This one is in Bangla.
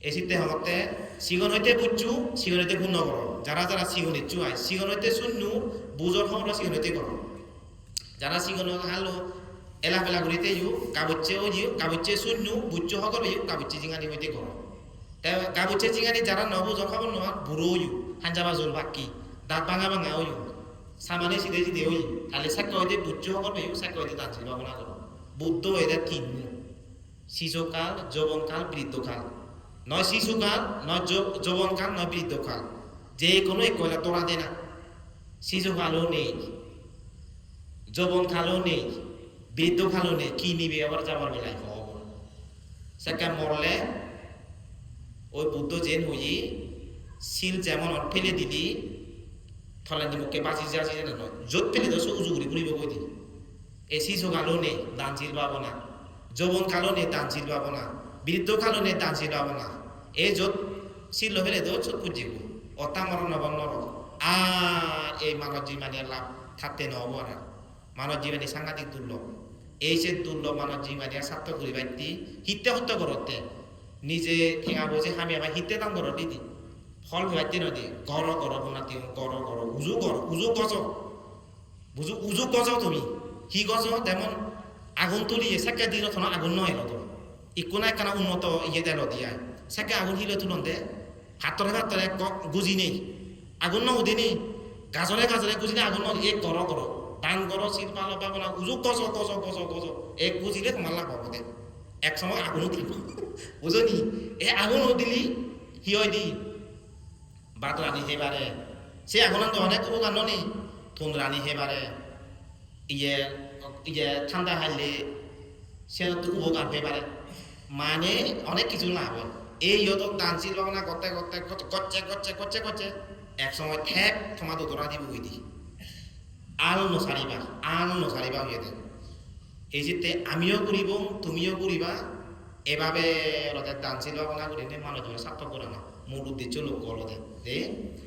এসিতে হতে সিগন হইতে বুঝছু সিগন হইতে পূর্ণ করো যারা যারা সিগন ইচ্ছু আয় সিগন হইতে শূন্য বুঝর খবর সিগন হইতে করো যারা সিগন হালো এলা ফেলা করিতে ইউ কাবুচ্ছে ও ইউ কাবুচ্ছে শূন্য বুঝছু হকর ইউ কাবুচ্ছে জিঙানি হইতে করো তাই কাবুচ্ছে জিঙানি যারা নবুঝর খবর নোয়া বুড়ো ইউ হাঞ্জাবা জল বাকি দাঁত ভাঙা ভাঙা ও ইউ সামানে সিদে সিদে ও ইউ তাহলে সাক্ষ্য হইতে বুঝছু হকর ইউ সাক্ষ্য হইতে তাঁচি ভাবনা করো বুদ্ধ এদের তিন শিশুকাল যৌবনকাল বৃদ্ধকাল নয় শিশুকাল নয় যৌবনকাল নয় বৃদ্ধকাল যে কোনো এক কয়লা তোরা দে না শিশুকালও নেই যৌবনকালও নেই বৃদ্ধকালও নেই কি নিবে আবার যাবার বেলায় হব সেটা মরলে ওই বুদ্ধ জেন হই শিল যেমন ফেলে দিলি ফলানি মুখে বাঁচি যাচ্ছি না যত ফেলে দশ উজু ঘুরি ঘুরিব কই দিলি এই শিশুকালও নেই দানচির পাবো না যৌবনকালও নেই দানচির পাবো না বৃদ্ধকালও নেই দানচির পাবো না এই যত শিল ফেলে দো চোখ খুঁজিব অতা মরণ নবন নর আর এই মানব জীবনের লাভ থাকতে নহব আর মানব জীবনী সাংঘাতিক দুর্লভ এই সে দুর্লভ মানব জীবনী স্বার্থ করি বাইতি হিতে হত্যা করতে নিজে ঠেঙা বোঝে হামি আবার হিতে দাম করো দিদি ফল ভাইতে নদী গর গর বোনাতি গর গর উজু গর উজু গজ বুঝু উজু গজ তুমি কি গজ তেমন আগুন তুলিয়ে সেকে দিন থন আগুন নয় তো ইকো নাই কানা উন্নত ইয়ে দেল দিয়া সেকে আগুন হিলে তুলন দে হাতরে হাতরে গুজি নেই আগুন ন উদিনি গাজরে গাজরে গুজি নেই আগুন ন এক গর গর দান গর শিল পাল পাবো না উজু গজ গজ গজ গজ এক গুজিলে তোমার লাভ পাবো দে এক সময় আগুনও দিল বুঝনি এ আগুনও দিলি হিয় দি বাট রানি হেবারে সে আগুন তো অনেক গান নি থুন রানি হেবারে ইয়ে ইয়ে ঠান্ডা হাইলে সে তো উপকার হেবারে মানে অনেক কিছু লাভ হয় এই যত টানছিল ভাবনা করতে করতে করছে করছে করছে করছে এক সময় ঠেক তোমার দোতরা দিব ওই দি আল নসারিবা হয়ে দেয় এই যেতে আমিও করিব তুমিও করিবা এভাবে রথের টানছিল ভাবনা করি মানুষ স্বার্থ করে না মূল উদ্দেশ্য লোক করতে